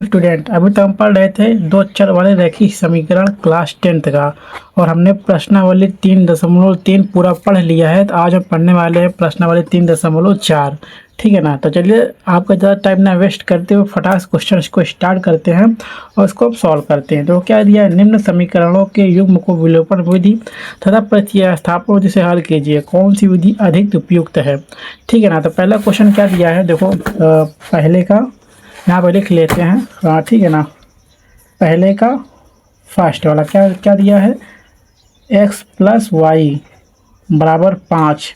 Student, अभी तक हम पढ़ रहे थे दो चर वाले रैखिक समीकरण क्लास 10th का। और हमने प्रश्नावली 3.3 पूरा पढ़ लिया है। तो आज हम पढ़ने वाले हैं प्रश्नावली 3.4। ठीक है ना। तो चलिए आपका ज़्यादा टाइम ना वेस्ट करते हुए फटाक से क्वेश्चन को स्टार्ट करते हैं और इसको अब सॉल्व करते हैं। तो क्या दिया है, निम्न समीकरणों के युग्म को विलोपन विधि तथा प्रतिस्थापन विधि से हल कीजिए, कौन सी विधि अधिक उपयुक्त है। ठीक है ना। तो पहला क्वेश्चन क्या दिया है, देखो पहले का यहाँ पर लिख लेते हैं। हाँ ठीक है ना। पहले का फर्स्ट वाला क्या क्या दिया है, x प्लस वाई बराबर 5।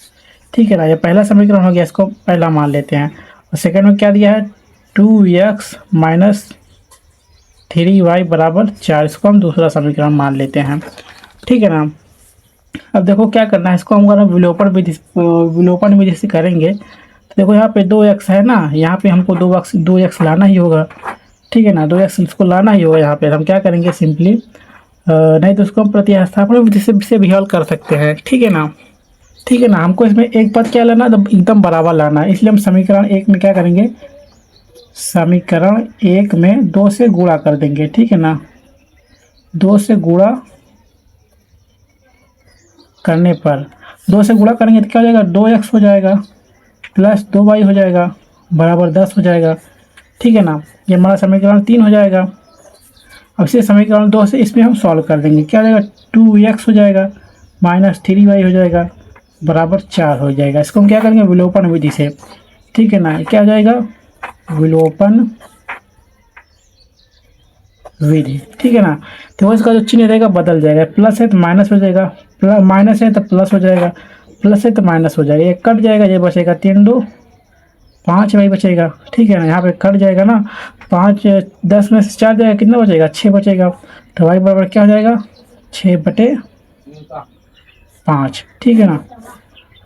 ठीक है ना। ये पहला समीकरण हो गया, इसको पहला मान लेते हैं। और सेकंड में क्या दिया है, 2x माइनस 3y बराबर 4। इसको हम दूसरा समीकरण मान लेते हैं। ठीक है ना। अब देखो क्या करना है, इसको हम अगर विलोपन विधि से करेंगे तो देखो यहाँ पे 2x है ना, यहाँ पे हमको 2x लाना ही होगा। ठीक है ना। 2x इसको लाना ही होगा यहाँ पे। हम क्या करेंगे, सिंपली नहीं तो उसको हम प्रतिस्थापन विधि से भी हल कर सकते हैं। ठीक है ना। ठीक है ना। हमको इसमें एक पद क्या लाना है, तो एकदम बराबर लाना है। इसलिए हम समीकरण एक में क्या करेंगे, समीकरण एक में 2 से गुणा कर देंगे। ठीक है ना। 2 से गुणा करने पर 2 से गुणा करेंगे तो क्या हो जाएगा, 2x हो जाएगा प्लस 2y हो जाएगा बराबर 10 हो जाएगा। ठीक है ना। ये हमारा समीकरण 3 हो जाएगा। अब से समीकरण 2 से इसमें हम सॉल्व कर देंगे, क्या हो जाएगा, 2x हो जाएगा माइनस 3y हो जाएगा बराबर 4 हो जाएगा। इसको हम क्या करेंगे, विलोपन विधि से। ठीक है ना। क्या हो जाएगा, विलोपन विधि। ठीक है ना। तो इसका जो चिन्ह रहेगा बदल जाएगा, प्लस है तो माइनस हो जाएगा, प्लस माइनस है तो प्लस हो जाएगा, प्लस है तो माइनस हो जाएगा। ये कट जाएगा, ये बचेगा 3 2 5 वही बचेगा। ठीक है ना। यहाँ पे कट जाएगा ना, 5 10 में से 4 जाएगा, कितना बचेगा, 6 बचेगा। तो वाई बराबर क्या हो जाएगा, 6/5। ठीक है ना।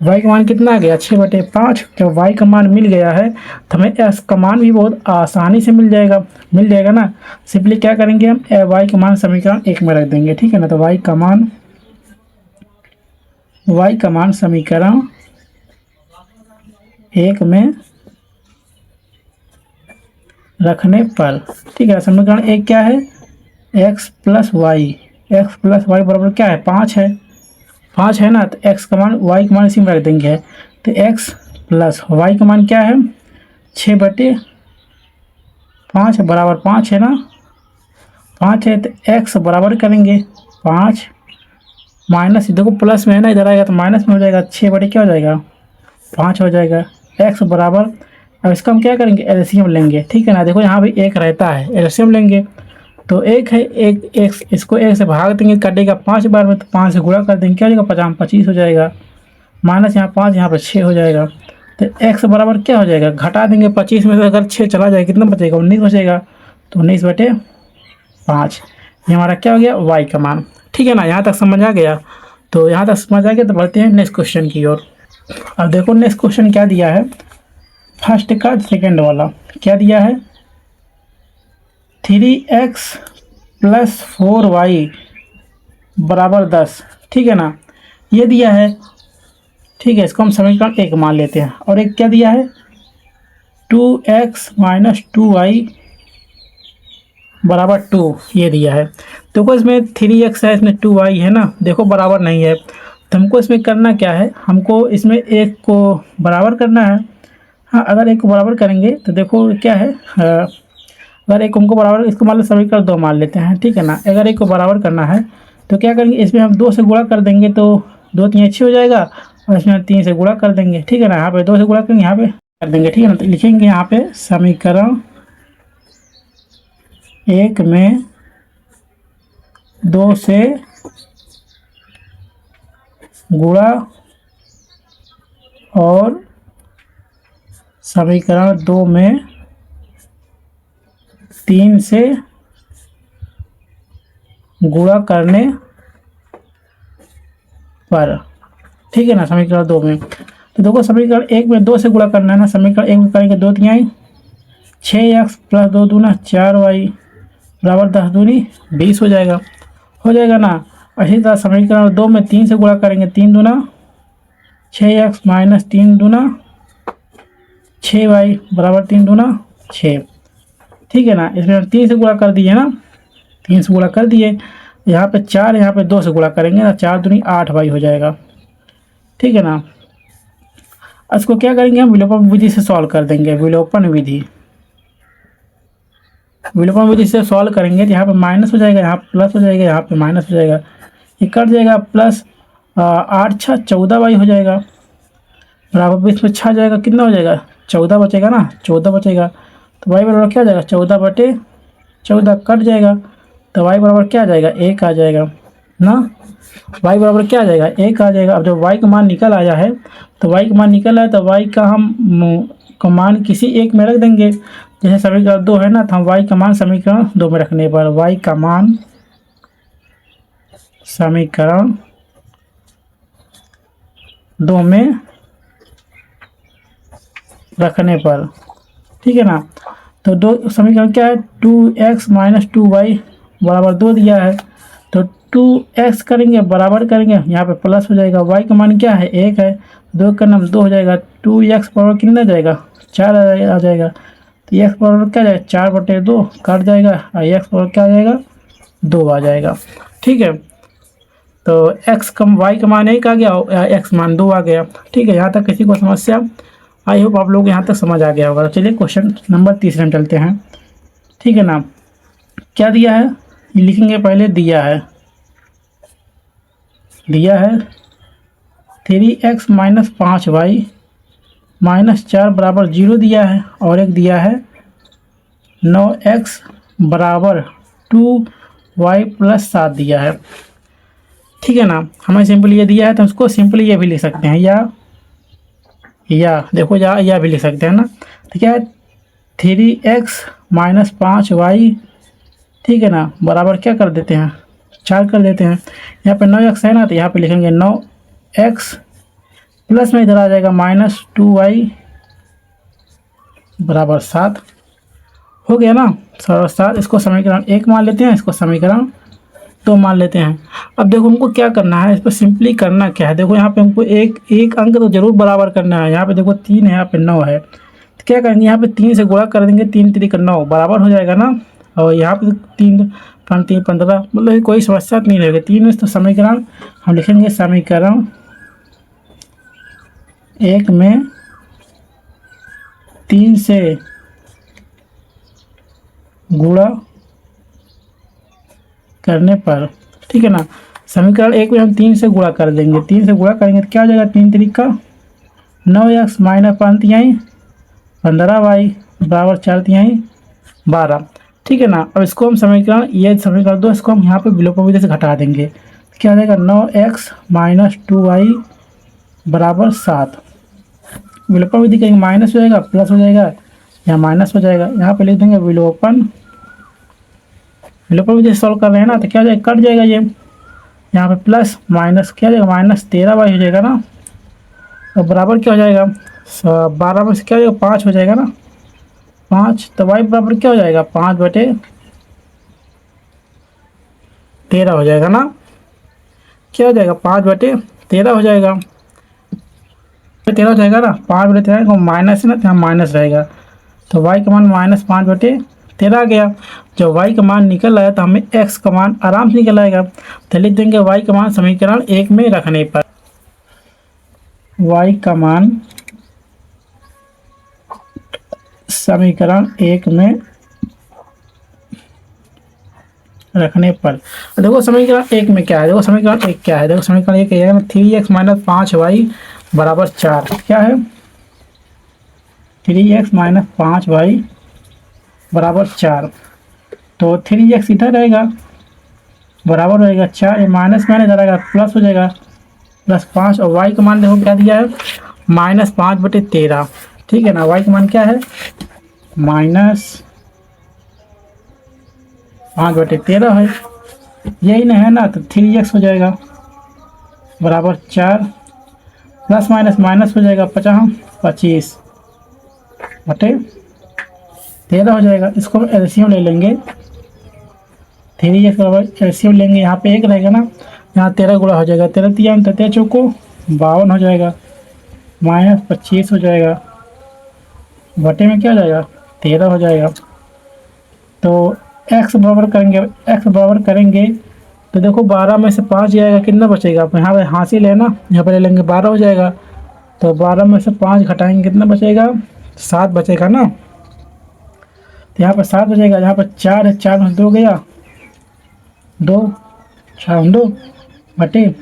वाई का मान कितना आ गया, 6/5। जब वाई का मान मिल गया है तो हमें एस का मान भी बहुत आसानी से मिल जाएगा ना। सिंपली क्या करेंगे, हम वाई का मान समीकरण एक में रख देंगे। ठीक है ना। तो वाई का मान समीकरण एक में रखने पर, ठीक है, समीकरण एक क्या है, x प्लस वाई बराबर क्या है, 5 है। 5 है ना। तो x का मान y का मान इसी में रख देंगे। तो x प्लस वाई का मान क्या है, 6/5 बराबर 5 है ना। 5 है तो x बराबर करेंगे 5 माइनस, देखो प्लस में है ना, इधर आएगा तो माइनस में हो जाएगा, 6 क्या हो जाएगा, 5 हो जाएगा। x बराबर, अब इसका हम क्या करेंगे, एलसीएम लेंगे। ठीक है ना। देखो यहाँ भी एक रहता है, एलसीएम लेंगे तो एक है, एक इसको एक से भाग देंगे, कटेगा 5 बार में, तो 5 से गुणा कर देंगे, क्या हो जाएगा, 25 हो जाएगा। माइनस यहाँ 5, यहाँ पर 6 हो जाएगा। तो x बराबर क्या हो जाएगा, घटा देंगे 25 में से अगर 6 चला जाए कितना बचेगा, 19 बचेगा। तो 19/5 ये हमारा क्या हो गया, y का मान। ठीक है ना। यहाँ तक समझ आ गया। तो यहाँ तक समझ आ गया तो बढ़ते हैं नेक्स्ट क्वेश्चन की ओर। अब देखो नेक्स्ट क्वेश्चन क्या दिया है, फर्स्ट का सेकेंड वाला क्या दिया है, 3x प्लस 4y बराबर 10। ठीक है ना। ये दिया है। ठीक है। इसको हम समीकरण एक मान लेते हैं। और एक क्या दिया है, 2x माइनस 2y बराबर 2 ये दिया है। देखो इसमें 3x है, इसमें 2y है ना, देखो बराबर नहीं है। तो हमको इसमें करना क्या है, हमको इसमें एक को बराबर करना है। हाँ, अगर एक को बराबर करेंगे तो देखो क्या है, अगर एक हमको बराबर, इसको मान लो समीकरण 2 मान लेते हैं। ठीक है ना। अगर एक को बराबर करना है तो क्या करेंगे, इसमें हम 2 से गुणा कर देंगे तो 2 3 6 हो जाएगा, और इसमें हम 3 से गुणा कर देंगे। ठीक है ना। यहाँ पे 2 से गुणा करेंगे, यहाँ पे कर देंगे। ठीक है ना। तो लिखेंगे यहाँ पे समीकरण एक में 2 से गुणा और समीकरण 2 में 3 से गुणा करने पर। ठीक है ना। समीकरण 2 में, तो देखो समीकरण एक में 2 से गुणा करना है ना, समीकरण एक में करेंगे 2 3 6x प्लस 2 दूना 4y बराबर 10 दूनी 20 हो जाएगा ना। इसी तरह समीकरण 2 में 3 से गुणा करेंगे, 3 दूना 6x माइनस 3 दूना 6y बराबर 3 दूना 6। ठीक है ना। इसमें हम 3 से गुणा कर दिए ना, 3 से गुणा कर दिए, यहाँ पे 4, यहाँ पे 2 से गुणा करेंगे ना, 4 दूनी 8 वाई हो जाएगा। ठीक है ना। इसको क्या करेंगे हम विलोपन विधि से सॉल्व कर देंगे। विलोपन विधि, विलोपन विधि से सॉल्व करेंगे तो यहाँ पे माइनस हो जाएगा, यहाँ प्लस हो जाएगा, यहाँ पे माइनस हो जाएगा, ये कट जाएगा। प्लस 8 6 14 वाई हो जाएगा, बराबर इसमें 6 जाएगा, कितना हो जाएगा 14 बचेगा ना, 14 बचेगा। तो वाई बराबर क्या आ जाएगा 14/14 कट जाएगा, तो वाई बराबर क्या आ जाएगा 1 आ जाएगा ना। वाई बराबर क्या आ जाएगा 1 आ जाएगा। अब जब वाई का मान निकल आया है, तो वाई का मान निकल आया तो वाई का हम का मान किसी एक में रख देंगे। जैसे समीकरण 2 है ना, तो हम वाई का मान समीकरण 2 में रखने पर वाई का मान समीकरण 2 में रखने पर, ठीक है ना। तो दो समीकरण क्या है 2x - 2y बराबर 2 दिया है, तो 2x करेंगे बराबर करेंगे, यहाँ पे प्लस हो जाएगा। y का मान क्या है 1 है, 2 का नाम 2 हो जाएगा। 2x बराबर कितना जाएगा 4 आ जाएगा, तो x बराबर क्या जाएगा 4/2 कट जाएगा, और x बराबर क्या आ जाएगा 2 आ जाएगा। ठीक है, तो x कम y का मान 1 आ गया, x मान 2 आ गया। ठीक है, यहाँ तक किसी को समस्या? आई होप आप लोग यहाँ तक समझ आ गया होगा। चलिए क्वेश्चन नंबर 3 में चलते हैं। ठीक है ना, क्या दिया है ये लिखेंगे पहले। दिया है 3x - 5y - 4 बराबर 0 दिया है, और एक दिया है 9x बराबर 2y + 7 दिया है। ठीक है ना, हमें सिंपल ये दिया है तो उसको सिंपली ये भी लिख सकते हैं, या देखो या भी लिख सकते हैं ना। तो क्या है 3x - 5y, ठीक है ना, बराबर क्या कर देते हैं 4 कर देते हैं। यहाँ पे 9x है ना, तो यहाँ पे लिखेंगे 9x प्लस में इधर आ जाएगा -2y बराबर 7 हो गया ना। 7 इसको समीकरण 1 मान लेते हैं, इसको समीकरण 2 मान लेते हैं। अब देखो हमको क्या करना है, इस पर सिंपली करना क्या है। देखो यहाँ पे हमको एक अंक तो जरूर बराबर करना है। यहाँ पे देखो 3 है, यहाँ पे 9 है, तो क्या करेंगे यहाँ पे 3 से गुणा कर देंगे, 3 3 का 9 बराबर हो जाएगा ना। और यहाँ पे 3 5 3 15, मतलब कोई समस्या नहीं रहेगी। 3 तो समीकरण हम लिखेंगे समीकरण 1 में 3 से गुणा करने पर, ठीक है ना। समीकरण 1 में हम 3 से गुणा कर देंगे, 3 से गुणा करेंगे तो क्या हो जाएगा 3 3 का 9x - 5 तिहाई 15y बराबर 4 तिहाई 12। ठीक है ना। अब इसको हम समीकरण ये समीकरण 2 इसको हम यहाँ पे विलोपन विधि से घटा देंगे, तो क्या हो जाएगा 9x - 2y बराबर 7। विलोपन विधि करेंगे माइनस हो जाएगा, प्लस हो जाएगा, यहाँ माइनस हो जाएगा। यहाँ पे लिख देंगे विलोपन विधि से सॉल्व कर रहे हैं ना, तो क्या हो जाएगा कट जाएगा ये, यहाँ पे प्लस माइनस क्या हो जाएगा -13y हो जाएगा ना। और बराबर क्या हो जाएगा 12 में से क्या हो जाएगा 5 हो जाएगा ना, 5, तो y बराबर क्या हो जाएगा 5/13 हो जाएगा ना। क्या हो जाएगा 5/13 हो जाएगा, 13 हो जाएगा ना। 5/13 को माइनस है ना, तो यहाँ माइनस रहेगा, तो y का मान -5/13 आ गया। जब y का मान निकल आया तो हमें x का मान आराम से निकल आएगा, तो लिख देंगे y का मान समीकरण 1 में रखने पर, y का मान समीकरण 1 में रखने पर। देखो समीकरण 1 में क्या है, देखो समीकरण 1 क्या है, देखो समीकरण 1 है 3x - 5y बराबर 4। क्या है 3x - 5y बराबर 4, तो 3x इधर रहेगा बराबर रहेगा 4, ये माइनस इधर आएगा प्लस हो जाएगा +5, और y का मान देखो क्या दिया है -5/13। ठीक है ना, y का मान क्या है -5/13 है, यही नहीं है ना, तो 3x हो जाएगा बराबर 4, प्लस माइनस हो जाएगा 25/13 हो जाएगा। इसको एलसीएम ले लेंगे, 3x बराबर एलसीएम लेंगे, यहाँ पे 1 रहेगा ना, यहाँ 13 गुणा हो जाएगा, 13 3 13 चौको 52 हो जाएगा, -25 हो जाएगा, बटे में क्या हो जाएगा 13 हो जाएगा। तो x बराबर करेंगे तो देखो 12 में से 5 जाएगा, कितना बचेगा? आप यहाँ पे हासिल है ना, यहाँ पर ले लेंगे 12 हो जाएगा। तो 12 में से 5 घटाएंगे, कितना बचेगा? 7 बचेगा ना। तो यहाँ पर 7 बचेगा, यहाँ पर 4 है, 4 में 2 गया, 2 4 2 बटे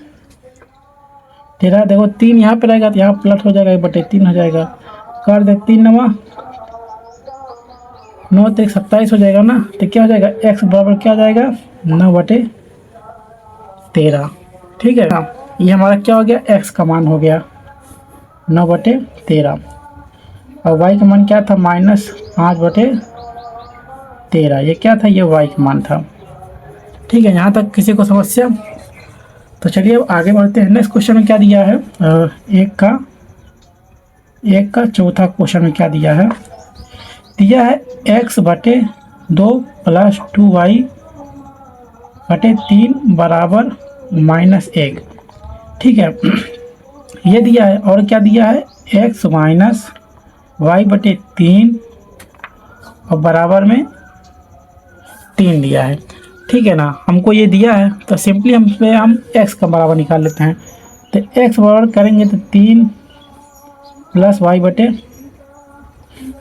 13। देखो 3 यहाँ पे रहेगा तो यहाँ प्लस हो जाएगा, बटे 3 हो जाएगा। कर दे 3 नवा 9 तो 27 हो जाएगा ना। तो क्या हो जाएगा? x बराबर क्या हो जाएगा? 9 बटे 13। ठीक है ना, ये हमारा क्या हो गया? x का मान हो गया 9 बटे 13। और y का मान क्या था? -5 बटे 13। ये क्या था? ये y का मान था। ठीक है, यहाँ तक किसी को समस्या? तो चलिए अब आगे बढ़ते हैं। नेक्स्ट क्वेश्चन में क्या दिया है? एक का चौथा क्वेश्चन में क्या दिया है? दिया है x बटे 2 प्लस 2y बटे 3 बराबर -1। ठीक है, ये दिया है। और क्या दिया है? x माइनस वाई बटे 3 और बराबर में 3 दिया है। ठीक है ना, हमको ये दिया है तो सिंपली हम x का बराबर निकाल लेते हैं। तो x बराबर करेंगे तो 3 प्लस वाई बटे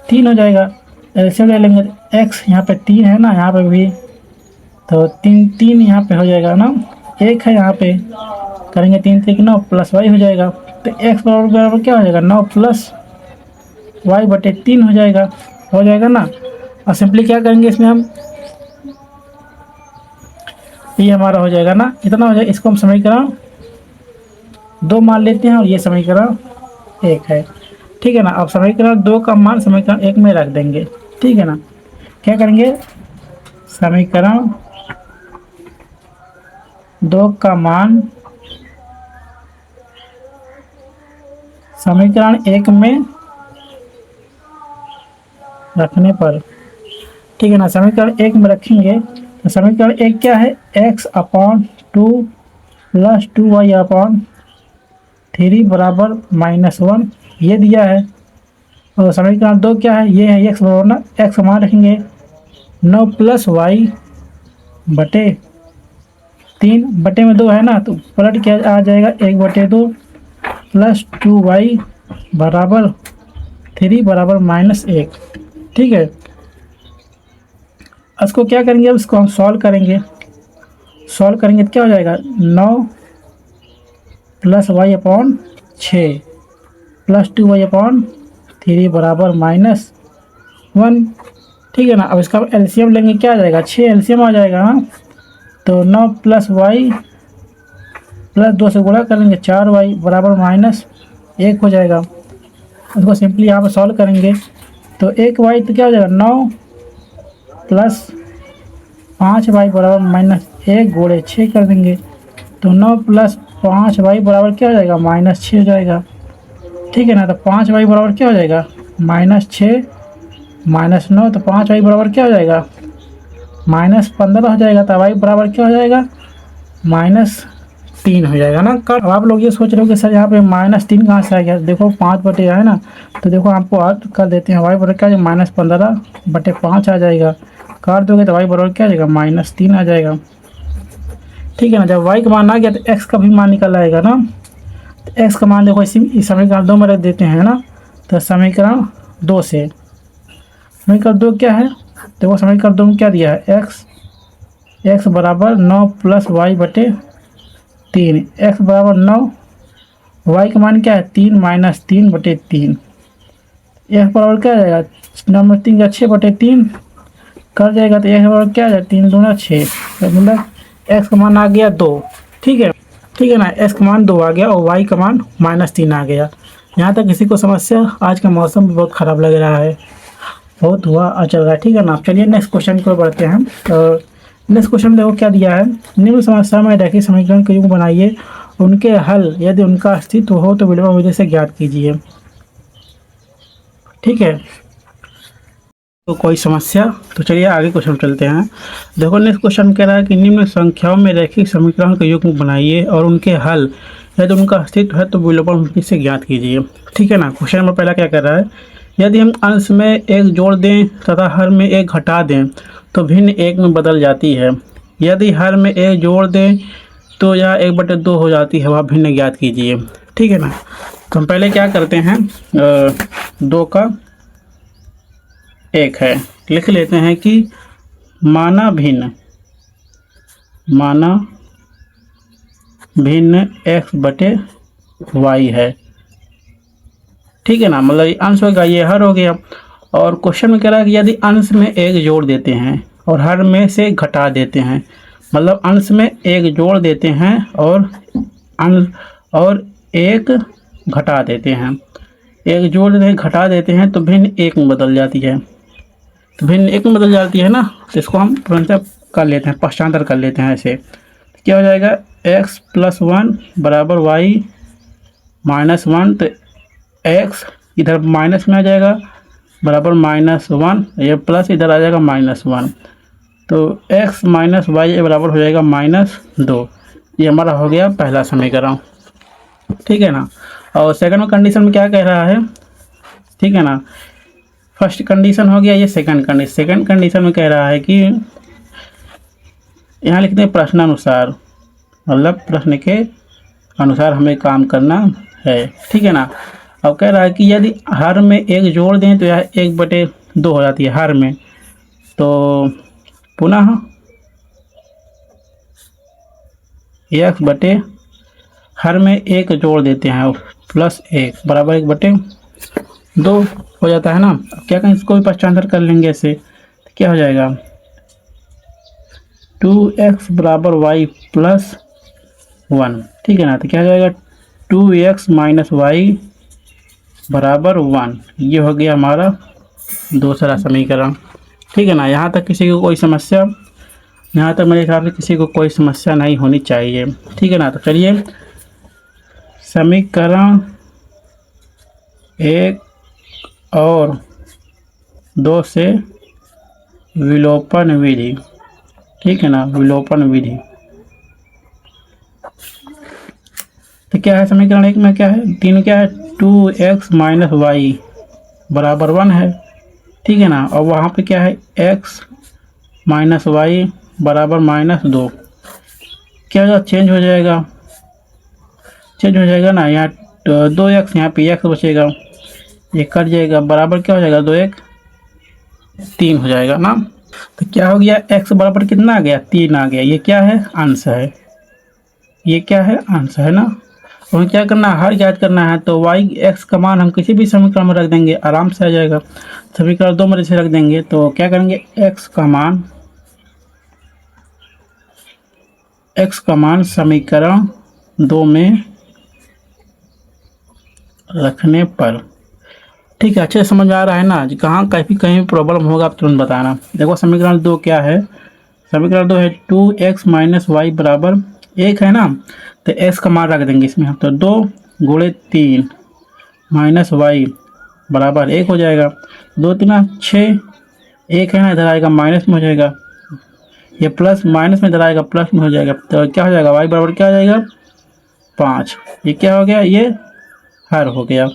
3 हो जाएगा। ऐसे ले लेंगे तो x यहाँ पे 3 है ना, यहाँ पे भी तो 3 यहाँ पे हो जाएगा ना, 1 है यहाँ पे, करेंगे 3 3 9 प्लस वाई हो जाएगा। तो x बराबर क्या हो जाएगा? 9 प्लस वाई बटे 3 हो जाएगा ना। और सिंपली क्या करेंगे इसमें हम, ये हमारा हो जाएगा ना, इतना हो जाएगा। इसको हम समीकरण 2 मान लेते हैं और ये समीकरण 1 है। ठीक है ना, अब समीकरण 2 का मान समीकरण 1 में रख देंगे। ठीक है ना, क्या करेंगे? समीकरण 2 का मान समीकरण 1 में रखने पर, ठीक है ना, समीकरण 1 में रखेंगे तो समीकरण 1 क्या है? x/2 प्लस 2y/3 बराबर -1 ये दिया है। और समीकरण 2 क्या है? ये है x बराबर ना, x मान रखेंगे 9 प्लस वाई बटे 3 बटे में 2 है ना, तो पलट क्या आ जाएगा? 1 बटे 2 प्लस 2y बराबर 3 बराबर -1। ठीक है, इसको क्या करेंगे? अब इसको हम सॉल्व करेंगे तो क्या हो जाएगा? 9 प्लस y/6 प्लस 2y/3 बराबर -1। ठीक है ना, अब इसका एलसीएम लेंगे, क्या आ जाएगा? 6 एलसीएम आ जाएगा। हाँ, तो 9 प्लस वाई प्लस 2 से गुणा करेंगे 4y बराबर -1 हो जाएगा। इसको सिंपली यहाँ पर सॉल्व करेंगे तो 1y तो क्या हो जाएगा? 9 प्लस 5y बराबर -1 गुणे 6 कर देंगे तो 9 प्लस 5y बराबर क्या हो जाएगा? -6 हो जाएगा। ठीक है ना, तो 5y बराबर क्या हो जाएगा? -6 -9 तो 5y बराबर क्या हो जाएगा? -15 हो जाएगा। तो y बराबर क्या हो जाएगा? -3 हो जाएगा ना। अब आप लोग ये सोच रहे हो कि सर यहाँ पे -3 कहाँ से आ गया? देखो 5 बटे है ना, तो देखो आपको आज कर देते हैं। y बराबर क्या है? -15 बटे 5 आ जाएगा। काट दोगे तो y बराबर क्या आ जाएगा? -3 आ जाएगा। ठीक है ना, जब y का मान आ गया तो x का भी मान निकल आएगा ना। तो x का मान देखो इसी समीकरण 2 में रख देते हैं ना। तो समीकरण 2 से समीकरण 2 क्या है? देखो समीकरण 2 में क्या दिया है? x बराबर 9 प्लस वाई बटे 3। x बराबर 9, y का मान क्या है? 3 माइनस 3 बटे 3। x बराबर क्या आ जाएगा? नंबर 3 का 6 बटे 3 कर जाएगा। तो x बराबर क्या आ जाएगा? 3 दूना 6, तो मतलब x का मान आ गया 2। ठीक है ना, x का मान 2 आ गया और y का मान -3 आ गया। यहाँ तक किसी को समस्या? आज का मौसम भी बहुत ख़राब लग रहा है, बहुत हुआ और चल रहा है। ठीक है ना, चलिए नेक्स्ट क्वेश्चन की ओर बढ़ते हैं। नेक्स्ट क्वेश्चन में देखो क्या दिया है? निम्न समस्या में रैखिक समीकरण के योग बनाइए, उनके हल यदि उनका अस्तित्व हो तो विलोम विधि से ज्ञात कीजिए। ठीक है, तो कोई समस्या? तो चलिए आगे क्वेश्चन चलते हैं। देखो नेक्स्ट क्वेश्चन कह रहा है कि निम्न संख्याओं में रैखिक समीकरण के योग बनाइए और उनके हल यदि उनका अस्तित्व है तो विलोम विधि से ज्ञात कीजिए। ठीक है ना, क्वेश्चन नंबर पहला क्या कर रहा है? यदि हम अंश में 1 जोड़ दें तथा हर में 1 घटा दें तो भिन्न एक में बदल जाती है। यदि हर में एक जोड़ दें तो यह 1/2 हो जाती है, वह भिन्न ज्ञात कीजिए। ठीक है ना। तो हम पहले क्या करते हैं, 2 का 1 है, लिख लेते हैं कि माना भिन्न x/y है। ठीक है ना, मतलब ये अंश होगा, ये हर हो गया। और क्वेश्चन में कह रहा है कि यदि अंश में एक जोड़ देते हैं और हर में से घटा देते हैं, मतलब अंश में एक जोड़ देते हैं और एक घटा देते हैं, एक जोड़ देते हैं घटा देते हैं तो भिन्न एक में बदल जाती है। तो भिन्न एक में बदल जाती है ना, तो इसको हम तुरंत कर लेते हैं, पश्चांतर कर लेते हैं। ऐसे क्या हो जाएगा, x + 1 = y - 1, तो x इधर माइनस में आ जाएगा बराबर -1, ये प्लस इधर आ जाएगा -1, तो x - y बराबर हो जाएगा -2। ये हमारा हो गया पहला समीकरण। ठीक है ना। और सेकंड कंडीशन में क्या कह रहा है, ठीक है ना, फर्स्ट कंडीशन हो गया, ये सेकंड कंडीशन में कह रहा है कि यहाँ लिखते हैं प्रश्नानुसार, मतलब प्रश्न के अनुसार हमें काम करना है। ठीक है ना। अब कह रहा है कि यदि हर में एक जोड़ दें तो यह 1/2 हो जाती है हर में। तो पुनः x हर में एक जोड़ देते हैं +1 बराबर 1/2 हो जाता है ना। अब क्या कहें, इसको भी पश्चांतर कर लेंगे ऐसे, तो क्या हो जाएगा, 2x = y + 1। ठीक है ना। तो क्या हो जाएगा, 2x - y = 1। ये हो गया हमारा दूसरा समीकरण। ठीक है ना। यहाँ तक किसी को कोई समस्या, यहाँ तक मेरे हिसाब से किसी को कोई समस्या नहीं होनी चाहिए। ठीक है ना। तो चलिए समीकरण 1 और 2 से विलोपन विधि। ठीक है ना, विलोपन विधि। तो क्या है समीकरण 1 में, क्या है, 3 क्या है, 2x - y = 1 है। ठीक है ना। और वहाँ पे क्या है, x - y = -2। क्या होगा, चेंज हो जाएगा ना, यहाँ 2x, यहाँ पे x बचेगा, ये कट जाएगा, बराबर क्या हो जाएगा, 2x 3 हो जाएगा ना। तो क्या हो गया, x बराबर कितना आ गया, 3 आ गया। ये क्या है, अंश है, ये क्या है, अंश है ना। और क्या करना है, हर ज्ञात करना है। तो y x का मान हम किसी भी समीकरण में रख देंगे, आराम से आ जाएगा। समीकरण 2 में से रख देंगे, तो क्या करेंगे, x का मान समीकरण 2 में रखने पर। ठीक है, अच्छे से समझ आ रहा है ना। कहाँ कहीं भी प्रॉब्लम होगा आप तुरंत बताना। देखो समीकरण 2 क्या है, समीकरण 2 है 2x - y = 1 है ना। तो x का मान रख देंगे इसमें, तो 2 × 3 - y = 1 हो जाएगा। 2 × 3 = 6, 1 है ना, इधर आएगा माइनस में हो जाएगा, ये प्लस माइनस में इधर आएगा प्लस में हो जाएगा। तो क्या हो जाएगा, y बराबर क्या हो जाएगा, 5। ये क्या हो गया, ये हर हो गया।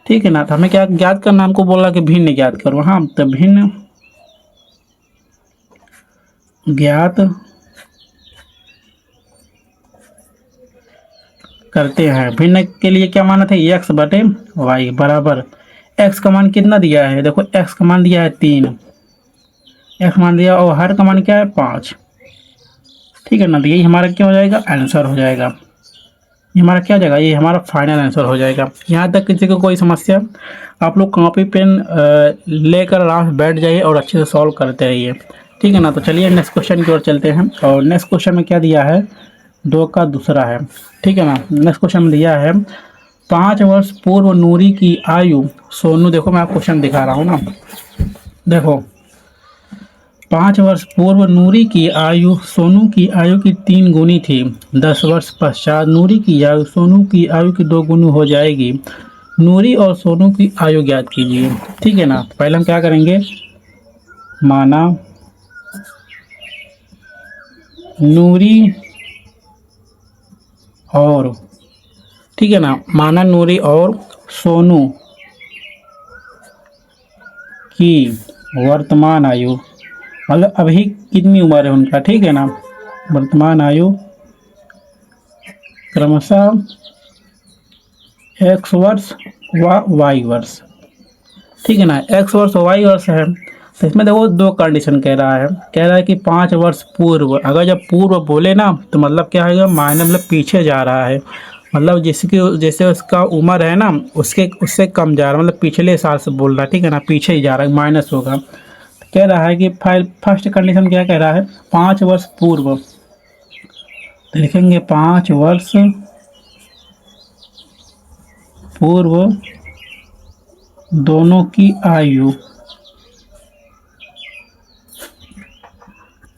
ठीक है ना। तो हमें क्या ज्ञात करना, हमको बोला कि भिन्न ज्ञात करो। हाँ, तो भिन्न ज्ञात करते हैं। भिन्न के लिए क्या माना था, x/y बराबर, x का मान कितना दिया है, देखो x का मान दिया है 3, x मान दिया, और हर का मान क्या है, 5। ठीक है ना। तो यही हमारा क्या हो जाएगा, आंसर हो जाएगा। ये हमारा क्या हो जाएगा, ये हमारा फाइनल आंसर हो जाएगा। यहाँ तक किसी को कोई समस्या, आप लोग कॉपी पेन लेकर आराम से बैठ जाइए और अच्छे से सॉल्व करते रहिए। ठीक है ना। तो चलिए नेक्स्ट क्वेश्चन की ओर चलते हैं। और नेक्स्ट क्वेश्चन में क्या दिया है, 2 का दूसरा है। ठीक है ना। नेक्स्ट क्वेश्चन में दिया है 5 वर्ष पूर्व नूरी की आयु सोनू, देखो मैं आपको क्वेश्चन दिखा रहा हूँ ना, देखो 5 वर्ष पूर्व नूरी की आयु सोनू की आयु की 3 गुनी थी। 10 वर्ष पश्चात नूरी की आयु सोनू की आयु की 2 गुनी हो जाएगी। नूरी और सोनू की आयु ज्ञात कीजिए। ठीक है ना। पहले हम क्या करेंगे, माना नूरी और, ठीक है ना, माना नूरी और सोनू की वर्तमान आयु, मतलब अभी कितनी उम्र है उनका, ठीक है ना। वर्तमान आयु क्रमशः एक्स वर्ष व वाई वर्ष, ठीक है ना। एक्स वर्ष वाई वर्ष है, तो इसमें देखो दो कंडीशन कह रहा है कि 5 वर्ष पूर्व। अगर जब पूर्व बोले ना तो मतलब क्या है, मायने मतलब पीछे जा रहा है, मतलब जिसकी जैसे उसका उम्र है ना उसके उससे कम जा रहा है, मतलब पिछले साल से बोल रहा है, ठीक है ना, पीछे ही जा रहा है, माइनस होगा। तो कह रहा है कि फर्स्ट कंडीशन क्या कह रहा है, 5 वर्ष पूर्व, तो लिखेंगे 5 वर्ष पूर्व दोनों की आयु,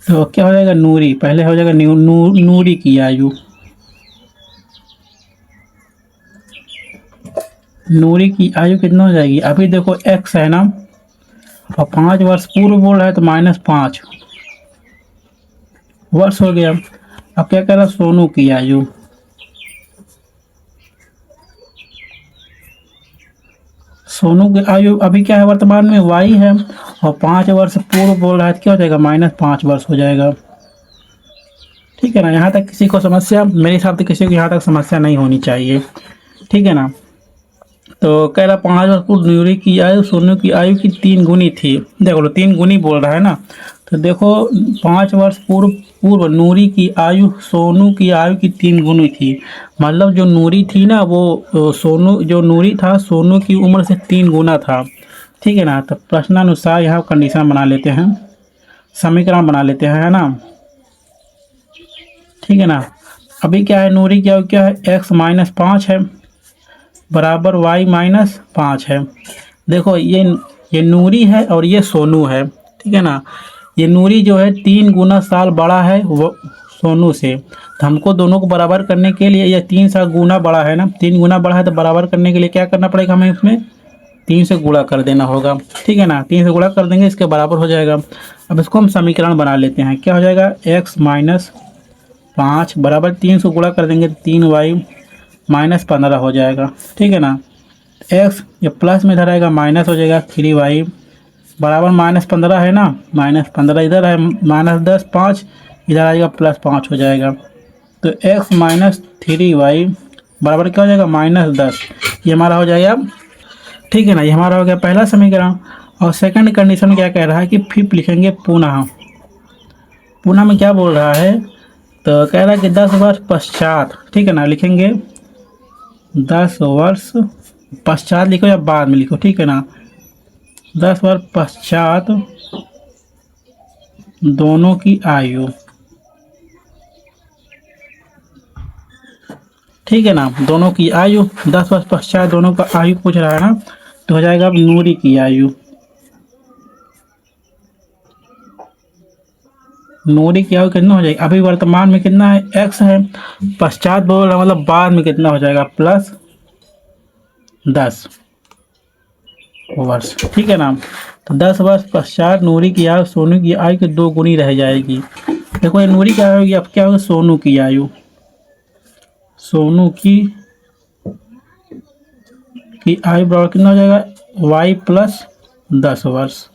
तो क्या हो जाएगा, नूरी, पहले हो जाएगा नूरी की आयु, नूरी की आयु कितना हो जाएगी, अभी देखो एक्स है ना, और 5 वर्ष पूर्व बोल रहा है तो -5 वर्ष हो गया। अब क्या कह रहा है, सोनू की आयु, सोनू की आयु अभी क्या है, वर्तमान में वाई है, और 5 वर्ष पूर्व बोल रहा है तो क्या हो जाएगा, -5 वर्ष हो जाएगा, ठीक है ना। यहाँ तक किसी को समस्या, मेरे हिसाब से किसी को यहाँ तक समस्या नहीं होनी चाहिए, ठीक है ना। तो कह रहा 5 वर्ष पूर्व नूरी की आयु सोनू की आयु की 3 गुनी थी, देखो 3 गुनी बोल रहा है ना, तो देखो 5 वर्ष पूर्व पूर्व नूरी की आयु सोनू की आयु की 3 गुनी थी, मतलब जो नूरी थी ना वो सोनू, जो नूरी था सोनू की उम्र से 3 गुना था, ठीक है ना। तो प्रश्नानुसार यहाँ कंडीशन बना लेते हैं, समीकरण बना लेते हैं, है ना, ठीक है ना। अभी क्या है, नूरी की आयु क्या है, x-5 है बराबर y-5 है। देखो ये नूरी है और ये सोनू है, ठीक है ना। ये नूरी जो है 3 गुना साल बड़ा है वो सोनू से, तो हमको दोनों को बराबर करने के लिए, ये 3 गुना बड़ा है ना, 3 गुना बड़ा है, तो बराबर करने के लिए क्या करना पड़ेगा, हमें इसमें 3 से गुणा कर देना होगा, ठीक है ना। 3 से गुणा कर देंगे, इसके बराबर हो जाएगा। अब इसको हम समीकरण बना लेते हैं, क्या हो जाएगा, x-5 बराबर 3 से गुणा कर देंगे, 3y-15 हो जाएगा, ठीक है ना। x ये प्लस में इधर आएगा, माइनस हो जाएगा, 3y बराबर -15 है ना, -15 इधर है, -10, 5 इधर आएगा, +5 हो जाएगा। तो x-3y बराबर क्या हो जाएगा, -10, ये हमारा हो जाएगा, ठीक है ना। ये हमारा हो गया पहला समीकरण। और सेकंड कंडीशन क्या कह रहा है कि फिफ्थ लिखेंगे पुनः, पुनः में क्या बोल रहा है, तो कह रहा है कि 10 वर्ष पश्चात, ठीक है ना, लिखेंगे 10 वर्ष पश्चात लिखो या बाद में लिखो, ठीक है ना, 10 वर्ष पश्चात दोनों की आयु, ठीक है ना, दोनों की आयु 10 वर्ष पश्चात दोनों का आयु पूछ रहा है ना, तो हो जाएगा अब नूरी की आयु, नूरी की आयु कितना हो जाएगी, अभी वर्तमान में कितना है, x है, पश्चात बोल रहा मतलब बाद में कितना हो जाएगा, +10 वर्ष, ठीक है ना। तो 10 वर्ष पश्चात नूरी की आयु सोनू की आयु की 2 गुनी रह जाएगी। देखो ये नूरी की आयु होगी, अब क्या होगा, सोनू की आयु, सोनू की आयु बराबर कितना हो जाएगा, y+10 वर्ष।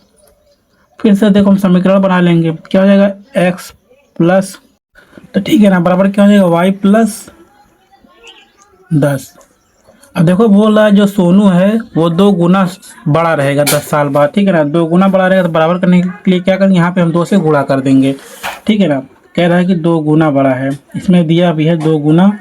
फिर से देखो हम समीकरण बना लेंगे, क्या हो जाएगा, x प्लस, तो ठीक है ना, बराबर क्या हो जाएगा, y+10। अब देखो बोल रहा है जो सोनू है वो 2 गुना बड़ा रहेगा 10 साल बाद, ठीक है ना, 2 गुना बड़ा रहेगा, तो बराबर करने के लिए क्या करेंगे, यहाँ पे हम 2 से गुणा कर देंगे, ठीक है ना। कह रहा है कि 2 गुना बड़ा है, इसमें दिया भी है 2 गुना,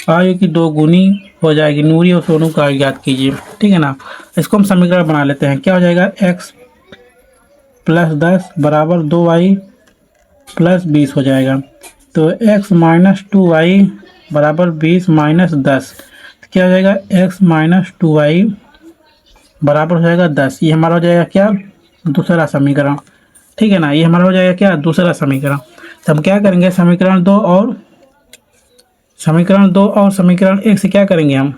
आयु की 2 गुनी हो जाएगी, नूरी और सोनू का आयु ज्ञात कीजिए, ठीक है ना। इसको हम समीकरण बना लेते हैं, क्या हो जाएगा, x+10 बराबर 2y+20 हो जाएगा। तो x-2y बराबर 20-10, क्या हो जाएगा, x-2y बराबर हो जाएगा 10। ये हमारा हो जाएगा क्या, दूसरा समीकरण, ठीक है ना, ये हमारा हो जाएगा क्या, दूसरा समीकरण। तो हम क्या करेंगे, समीकरण 2 और समीकरण 1 से क्या करेंगे, हम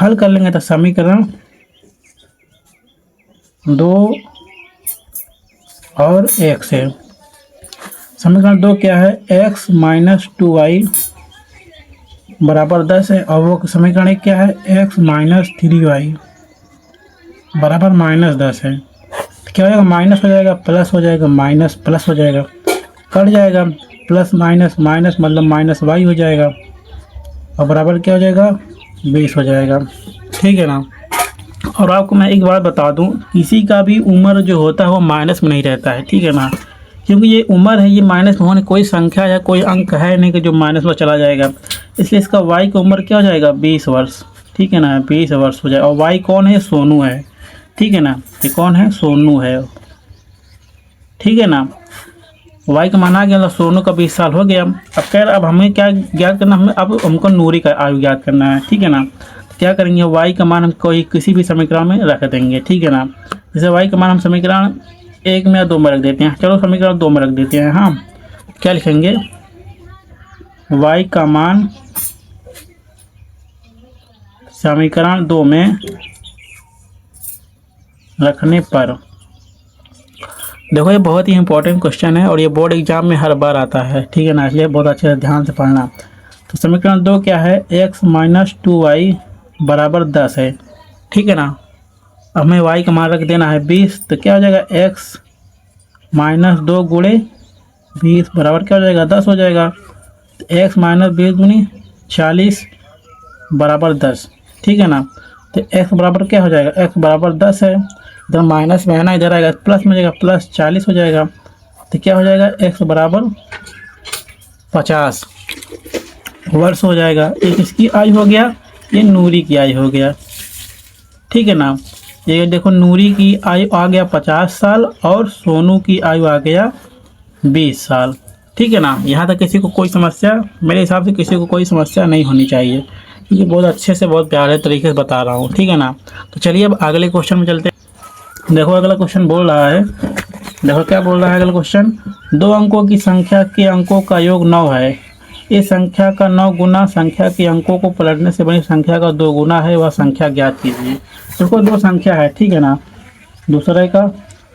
हल कर लेंगे। तो समीकरण 2 और 1 से, समीकरण 2 क्या है, x-2y बराबर 10 है, और वो समीकरण 1 क्या है, x-3y बराबर -10 है। क्या हो जाएगा, माइनस हो जाएगा, प्लस हो जाएगा, माइनस प्लस हो जाएगा, कट जाएगा, प्लस माइनस माइनस मतलब माइनस वाई हो जाएगा और बराबर क्या हो जाएगा, 20 हो जाएगा। ठीक है ना। और आपको मैं एक बात बता दूं, किसी का भी उम्र जो होता है वो माइनस में नहीं रहता है। ठीक है ना, क्योंकि ये उम्र है, ये माइनस में होने कोई संख्या या कोई अंक है नहीं कि जो माइनस में चला जाएगा। इसलिए इसका वाई की उम्र क्या हो जाएगा, 20 वर्ष। ठीक है ना, 20 वर्ष हो जाएगा। और वाई कौन है, सोनू है। ठीक है ना, ये कौन है, सोनू है। ठीक है ना, वाई का माना गया, मतलब सोनू का 20 साल हो गया। अब कह रहा अब हमें क्या ज्ञात करना, हमें अब हमको नूरी का आयु ज्ञात करना है। ठीक है ना, तो क्या करेंगे, वाई का मान हम कोई किसी भी समीकरण में रख देंगे। ठीक है ना, जैसे वाई का मान हम समीकरण 1 में या 2 में रख देते हैं। चलो समीकरण 2 में रख देते हैं। हाँ, क्या लिखेंगे, वाई का मान समीकरण 2 में रखने पर, देखो ये बहुत ही इंपॉर्टेंट क्वेश्चन है और ये बोर्ड एग्जाम में हर बार आता है। ठीक है ना, इसलिए बहुत अच्छे से ध्यान से पढ़ना। तो समीकरण 2 क्या है, x माइनस 2y बराबर 10 है। ठीक है ना, अब हमें y का मान रख देना है 20, तो क्या हो जाएगा, x माइनस 2 गुणे 20 बराबर क्या हो जाएगा, 10 हो जाएगा। तो x माइनस 20 गुनी 40 बराबर 10। ठीक है ना, तो x बराबर क्या हो जाएगा, x बराबर 10 है, इधर माइनस में है ना, इधर आएगा प्लस में जाएगा, प्लस 40 हो जाएगा। तो क्या हो जाएगा, x बराबर 50 वर्ष हो जाएगा। ये किसकी आयु हो गया, ये नूरी की आयु हो गया। ठीक है ना, ये देखो नूरी की आयु आ गया 50 साल और सोनू की आयु आ गया 20 साल। ठीक है ना, यहाँ तक किसी को कोई समस्या, मेरे हिसाब से किसी को कोई समस्या नहीं होनी चाहिए, क्योंकि बहुत अच्छे से बहुत प्यारे तरीके से बता रहा हूँ। ठीक है ना, तो चलिए अब अगले क्वेश्चन में चलते हैं। देखो अगला क्वेश्चन बोल रहा है, देखो क्या बोल रहा है अगला क्वेश्चन, 2 अंकों की संख्या के अंकों का योग 9 है। इस संख्या का 9 गुना संख्या के अंकों को पलटने से बनी संख्या का 2 गुना है, वह संख्या ज्ञात कीजिए। देखो 2 संख्या है। ठीक है ना, दूसरे का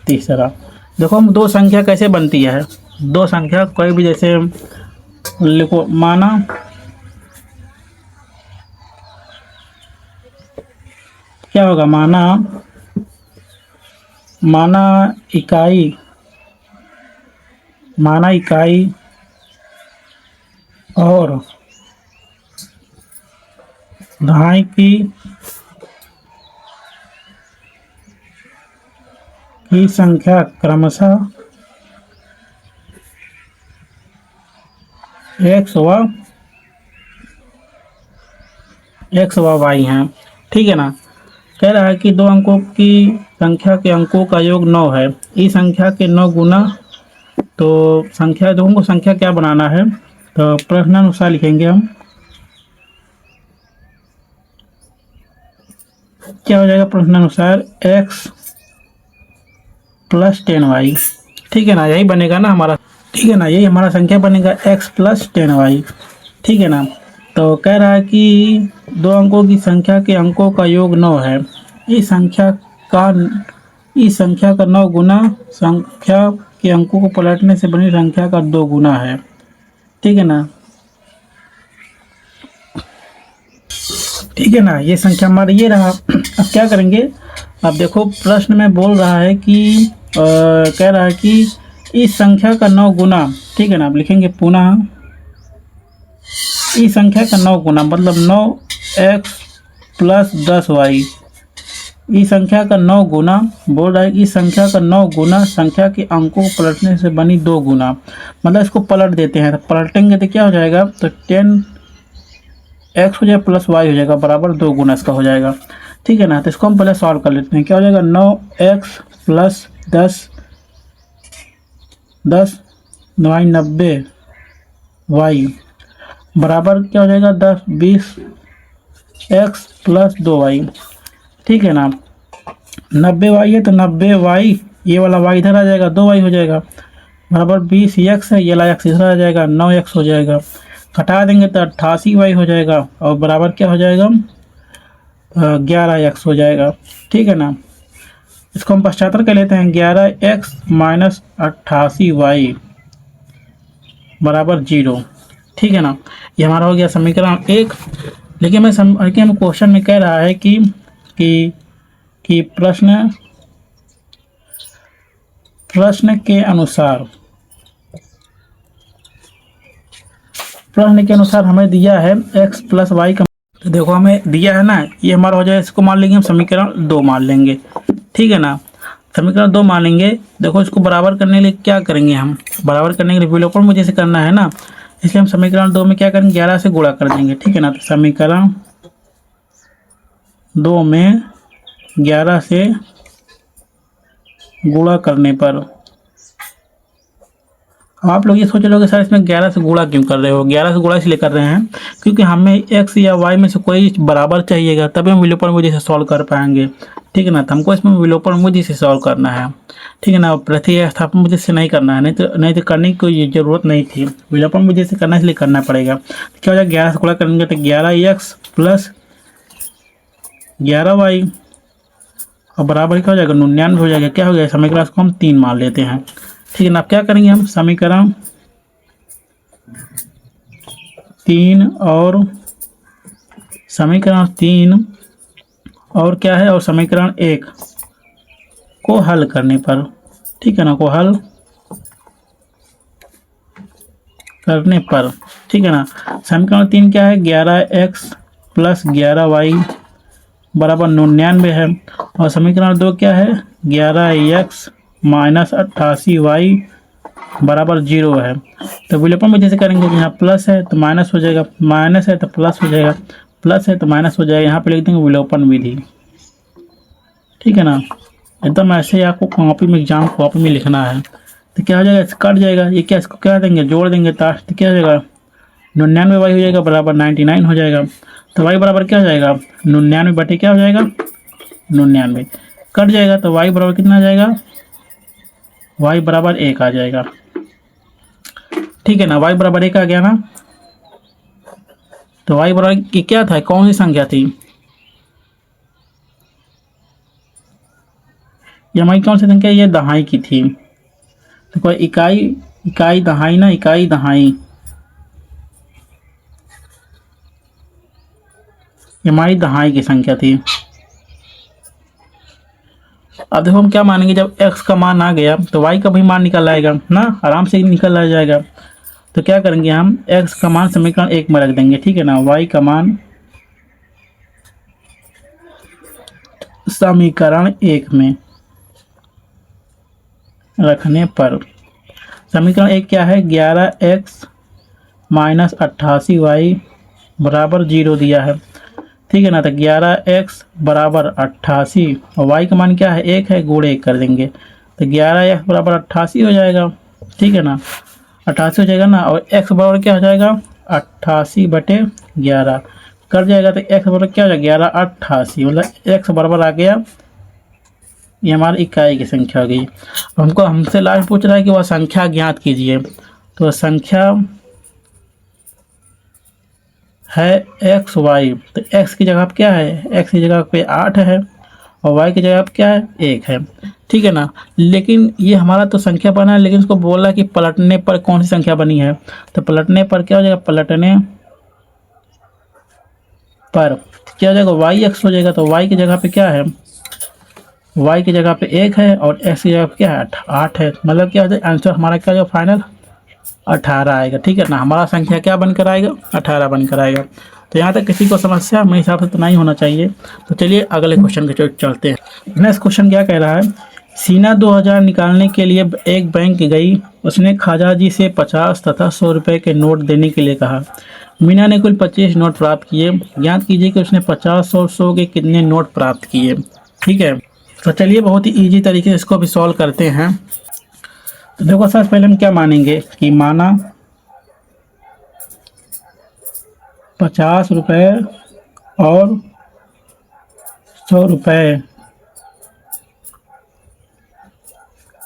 तीसरा। देखो हम 2 संख्या कैसे बनती है, 2 संख्या कोई भी, जैसे लिखो, माना क्या होगा, माना इकाई और दहाई की संख्या क्रमशः x व y हैं। ठीक है ना, कह रहा है कि 2 अंकों की संख्या के अंकों का योग 9 है। इस संख्या के 9 गुना, तो संख्या 2 को संख्या क्या बनाना है, तो प्रश्नानुसार लिखेंगे हम, क्या हो जाएगा प्रश्नानुसार, x प्लस 10y। ठीक है ना, यही बनेगा ना हमारा। ठीक है ना, यही हमारा संख्या बनेगा, x प्लस 10y। ठीक है ना, तो कह रहा है कि 2 अंकों की संख्या के अंकों का योग 9 है। इस संख्या का 9 गुना संख्या के अंकों को पलटने से बनी संख्या का 2 गुना है। ठीक है ना, ठीक है ना, ये संख्या हमारा ये रहा। अब क्या करेंगे, अब देखो प्रश्न में बोल रहा है कि कह रहा है कि इस संख्या का 9 गुना। ठीक है ना, अब लिखेंगे पुनः, इस संख्या का 9 गुना मतलब 9x प्लस 10y। इस संख्या का 9 गुना बोल रहा है कि इस संख्या का 9 गुना संख्या के अंकों को पलटने से बनी 2 गुना, मतलब इसको पलट देते हैं। तो पलटेंगे तो क्या हो जाएगा, तो 10x हो जाएगा प्लस y हो जाएगा बराबर 2 गुना इसका हो जाएगा। ठीक है ना, तो इसको हम पहले सॉल्व कर लेते हैं। क्या हो जाएगा, 9x प्लस 10 90y बराबर क्या हो जाएगा, 20x प्लस 2y। ठीक है ना, 90y है तो 90y, ये वाला y इधर आ जाएगा, 2y हो जाएगा बराबर 20x है, ये वाला x इधर आ जाएगा, 9x हो जाएगा। घटा देंगे तो 88y हो जाएगा और बराबर क्या हो जाएगा, 11x हो जाएगा। ठीक है ना, इसको हम पश्चात्तर कर लेते हैं, 11x माइनस 88y बराबर 0। ठीक है ना, ये हमारा हो गया समीकरण 1। लेकिन हम क्वेश्चन में कह रहा है कि प्रश्न प्रश्न के अनुसार हमें दिया है x प्लस वाई का, तो देखो हमें दिया है ना, ये हमारा हो जाए, इसको मान लेंगे हम समीकरण 2 मान लेंगे, ठीक है ना। समीकरण 2 मान लेंगे। देखो इसको बराबर करने के लिए क्या करेंगे, हम बराबर करने के लिए विलोपन मुझे से करना है ना, इसलिए हम समीकरण 2 में क्या करेंगे, 11 से गुणा कर देंगे, ठीक है ना। तो समीकरण 2 में 11 से गुणा करने पर आप लोग ये सोच रहे हो कि सर इसमें 11 से गुणा क्यों कर रहे हो। 11 से गुणा इसलिए कर रहे हैं क्योंकि हमें x या y में से कोई बराबर चाहिएगा, तभी हम विलोपन विधि से सॉल्व कर पाएंगे, ठीक है ना। तो हमको इसमें विलोपन विधि से सॉल्व करना है, ठीक है ना। प्रतिस्थापन विधि से नहीं करना है, नहीं तो करने की कोई ज़रूरत नहीं थी। विलोपन विधि से करना इसलिए करना पड़ेगा। तो क्या हो जाएगा, 11 से गुणा करेंगे तो 11x प्लस 11y और बराबर क्या हो जाएगा, 99 हो जाएगा। क्या हो गया, समीकरण को हम 3 मान लेते हैं, ठीक है ना। अब क्या करेंगे हम, समीकरण 3 और क्या है, और समीकरण 1 को हल करने पर, ठीक है ना, को हल करने पर, ठीक है ना। समीकरण 3 क्या है, 11x प्लस 11y बराबर 99 है, और समीकरण 2 क्या है, 11x माइनस 88y बराबर 0 है। तो विलोपन में जैसे करेंगे, यहाँ प्लस है तो माइनस हो जाएगा, माइनस है तो प्लस हो जाएगा, प्लस है तो माइनस हो जाएगा। यहाँ पे लिख देंगे विलोपन विधि, ठीक है ना। एकदम ऐसे ही आपको कॉपी में, एग्जाम कॉपी में लिखना है। तो क्या हो जाएगा, कट जाएगा, ये क्या, इसको क्या देंगे, जोड़ देंगे, तो क्या हो जाएगा, 99y हो जाएगा बराबर 99 हो जाएगा। तो y बराबर क्या हो जाएगा, 99 बटे क्या हो जाएगा, 99 कट जाएगा, तो y बराबर कितना आ जाएगा, y बराबर 1 आ जाएगा, ठीक है ना। y बराबर 1 आ गया ना। तो y बराबर की क्या था, कौन सी संख्या थी, ये हमारी कौन सी संख्या, ये दहाई की थी। तो कोई इकाई दहाई ना, इकाई दहाई, ये हमारी दहाई की संख्या थी। अब देखो हम क्या मानेंगे, जब x का मान आ गया तो y का भी मान निकल आएगा ना, आराम से निकल आ जाएगा। तो क्या करेंगे हम, x का मान समीकरण 1 में रख देंगे, ठीक है ना। y का मान समीकरण 1 में रखने पर, समीकरण 1 क्या है, 11x माइनस 88y बराबर 0 दिया है, ठीक है ना। तो 11x बराबर 88 और y का मान क्या है, 1 है, गुणे 1 कर देंगे, तो 11x बराबर 88 हो जाएगा, ठीक है ना। 88 हो जाएगा ना, और x बराबर क्या हो जाएगा, 88 बटे 11 कर जाएगा, तो x बराबर क्या हो जाएगा, 11 88, मतलब x बराबर आ गया, ये हमारी इकाई की संख्या हो गई। हमको हमसे लास्ट पूछ रहा है कि वह संख्या ज्ञात कीजिए। तो संख्या है एक्स वाई, तो x की जगह पे क्या है, x की जगह पे 8 है और y की जगह पे क्या है, 1 है, ठीक है ना। लेकिन ये हमारा तो संख्या बना है, लेकिन उसको बोला कि पलटने पर कौन सी संख्या बनी है। तो पलटने पर क्या हो जाएगा, पलटने पर क्या हो जाएगा, yx हो जाएगा। तो y की जगह पे क्या है, y की जगह पे 1 है और x की जगह पे क्या है, 8 है। मतलब क्या हो जाएगा, आंसर हमारा क्या हो जाएगा, फाइनल 18 आएगा, ठीक है ना। हमारा संख्या क्या बनकर आएगा, 18 बनकर आएगा। तो यहाँ तक किसी को समस्या मेरे हिसाब से तो नहीं होना चाहिए। तो चलिए अगले क्वेश्चन के चलते हैं। नेक्स्ट क्वेश्चन क्या कह रहा है, सीना 2000 निकालने के लिए एक बैंक गई, उसने ख्वाजा जी से 50 तथा 100 रुपये के नोट देने के लिए कहा। मीना ने कुल 25 नोट प्राप्त किए, ज्ञात कीजिए कि उसने 50 और 100 के कितने नोट प्राप्त किए, ठीक है। तो चलिए बहुत ही ईजी तरीके से इसको भी सॉल्व करते हैं। तो देखो सबसे पहले हम क्या मानेंगे कि माना 50 रुपये और 100 रुपये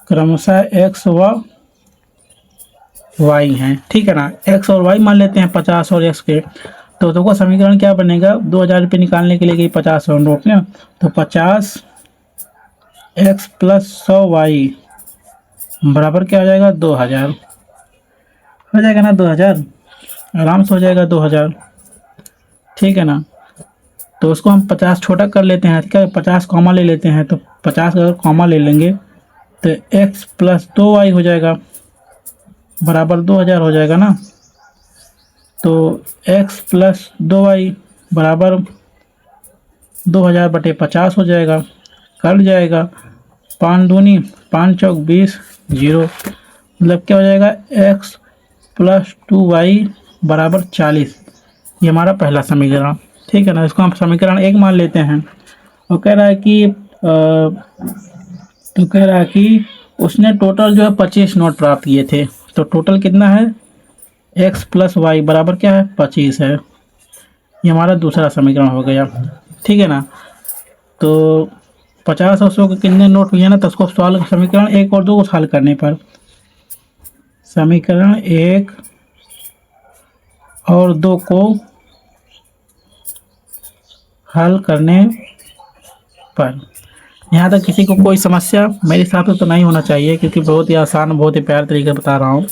क्रमशः x व y हैं, ठीक है ना। x और y मान लेते हैं 50 और x के। तो देखो समीकरण क्या बनेगा, 2000 रुपये निकालने के लिए गई 50 और नोट में, तो 50 x प्लस 100 y बराबर क्या हो जाएगा, 2000 हो जाएगा ना, 2000 आराम से हो जाएगा 2000, ठीक है ना। तो उसको हम 50 छोटा कर लेते हैं, ठीक है, 50 कॉमा ले लेते हैं। तो 50 अगर कॉमा ले लेंगे तो x प्लस 2y हो जाएगा बराबर 2000 हो जाएगा ना। तो x प्लस 2y बराबर 2000/50 हो जाएगा, कट जाएगा। 5 दूनी 5 चौक 20, 0 मतलब क्या हो जाएगा x प्लस 2y बराबर 40। ये हमारा पहला समीकरण, ठीक है ना। इसको हम समीकरण 1 मान लेते हैं। और कह रहा है कि तो कह रहा है कि उसने टोटल जो है 25 नोट प्राप्त किए थे। तो टोटल कितना है, x प्लस वाई बराबर क्या है 25 है। ये हमारा दूसरा समीकरण हो गया, ठीक है ना। तो 50 और 100 के कितने नोट हुए ना, तो उसको सॉल्व समीकरण 1 और 2 को हल करने पर, समीकरण 1 और 2 को हल करने पर यहाँ तक किसी को कोई समस्या मेरे हिसाब से तो नहीं होना चाहिए, क्योंकि बहुत ही आसान बहुत ही प्यारे तरीके से बता रहा हूँ।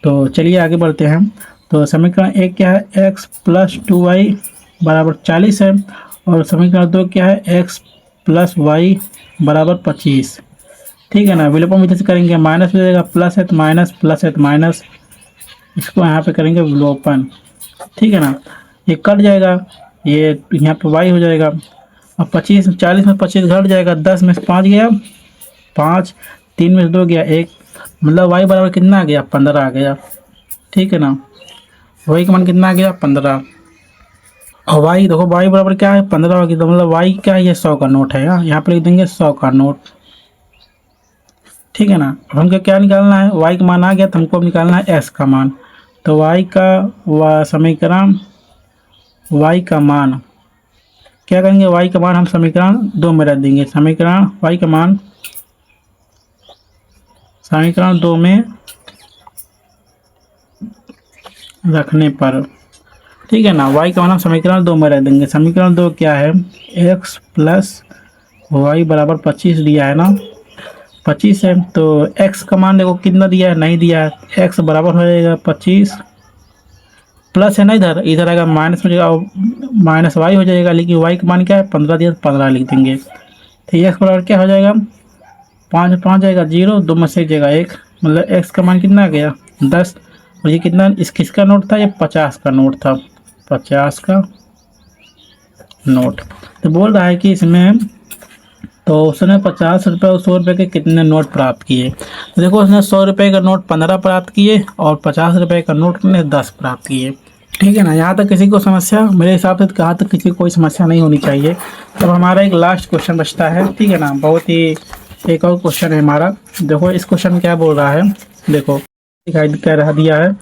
तो चलिए आगे बढ़ते हैं। तो समीकरण 1 क्या है, x प्लस 2y बराबर 40 है। और समीकरण 2 क्या है, x प्लस वाई बराबर 25, ठीक है ना। विलोपन विधि से करेंगे, माइनस हो जाएगा, प्लस है तो माइनस, प्लस है तो माइनस, इसको यहाँ पे करेंगे विलोपन, ठीक है ना। ये कट जाएगा, ये यहाँ पे y हो जाएगा। अब 25 40 में 25 घट जाएगा, 10 में से 5 गया 5, 3 में से 2 गया 1, मतलब y बराबर कितना आ गया 15 आ गया, ठीक है ना। y का मान कितना आ गया 15। और y देखो y बराबर क्या है 15 होगी, तो मतलब y क्या है, ये 100 का नोट है। यहाँ पे लिख देंगे 100 का नोट, ठीक है ना। अब हमको क्या निकालना है, y का मान आ गया तो हमको अब निकालना है x का मान। तो y का समीकरण y का मान क्या करेंगे, y का मान हम समीकरण 2 में रख देंगे। समीकरण y का मान समीकरण 2 में रखने पर, ठीक है ना, y का मान हम समीकरण 2 में रख देंगे। समीकरण 2 क्या है, x प्लस वाई बराबर 25 दिया है ना, 25 है। तो x का मान देखो कितना दिया है, नहीं दिया है। x बराबर हो जाएगा 25, प्लस है ना, इधर इधर आएगा माइनस हो जाएगा, माइनस वाई हो जाएगा। लेकिन y का मान क्या है 15 दिया, 15 लिख देंगे। तो x बराबर क्या हो जाएगा, 5 5 जाएगा 0, 2 में से जाएगा 1, मतलब x का मान कितना आ गया 10। और ये कितना किसका नोट था, ये 50 का नोट था, 50 का नोट। तो बोल रहा है कि इसमें तो उसने 50 रुपये और 100 रुपये के कितने नोट प्राप्त किए। तो देखो उसने 100 रुपये का नोट 15 प्राप्त किए और 50 रुपये का नोट ने 10 प्राप्त किए, ठीक है ना। यहाँ तक किसी को समस्या, मेरे हिसाब से कहाँ तक किसी को कोई समस्या नहीं होनी चाहिए। तब हमारा एक लास्ट क्वेश्चन बचता है, ठीक है ना। बहुत ही एक और क्वेश्चन है हमारा। देखो इस क्वेश्चन में क्या बोल रहा है, देखो दिखाई कह रहा दिया है,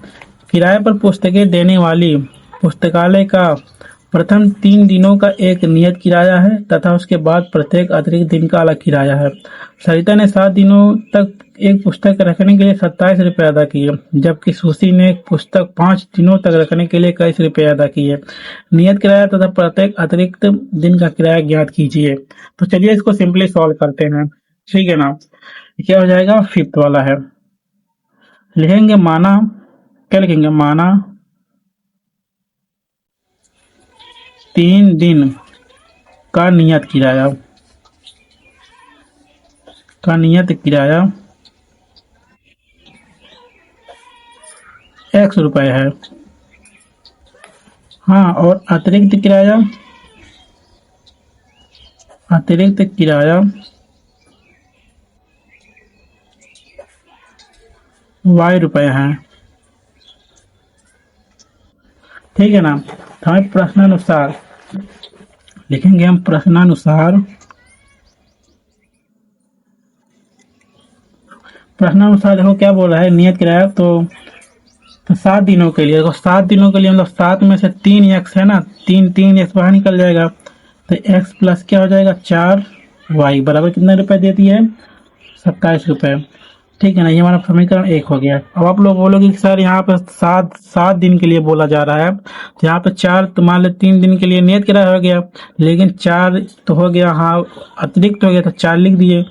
किराए पर पुस्तकें देने वाली पुस्तकालय का प्रथम 3 दिनों का एक नियत किराया है तथा उसके बाद प्रत्येक अतिरिक्त दिन का अलग किराया है। सरिता ने 7 दिनों तक एक पुस्तक रखने के लिए 27 रुपये अदा किए, जबकि सुशी ने एक पुस्तक 5 दिनों तक रखने के लिए 21 रुपये अदा किए। नियत किराया तथा प्रत्येक अतिरिक्त दिन का किराया ज्ञात कीजिए। तो चलिए इसको सिंपली सॉल्व करते हैं, ठीक है ना। क्या हो जाएगा, फिफ्थ वाला है, लिखेंगे माना, क्या लिखेंगे, माना 3 दिन का नियत किराया, का नियत किराया x रुपये है। हाँ, और अतिरिक्त किराया, अतिरिक्त किराया y रुपये है, ठीक है ना। तो हमें प्रश्नानुसार लिखेंगे, हम प्रश्नानुसार, प्रश्नानुसार देखो क्या बोल रहा है, नियत किराया तो 7 दिनों के लिए, देखो 7 दिनों के लिए मतलब 7 में से 3 x है ना, 3 x बाहर निकल जाएगा। तो x प्लस क्या हो जाएगा 4y बराबर कितने रुपए देती है 27 रुपये, ठीक है ना। ये हमारा समीकरण 1 हो गया। अब आप लोग बोलोगे कि सर यहाँ पर 7 दिन के लिए बोला जा रहा है, तो यहाँ पे 4 तो मान लो 3 दिन के लिए नियत किराया हो गया, लेकिन 4 तो हो गया, हाँ अतिरिक्त हो गया तो 4 लिख दिए।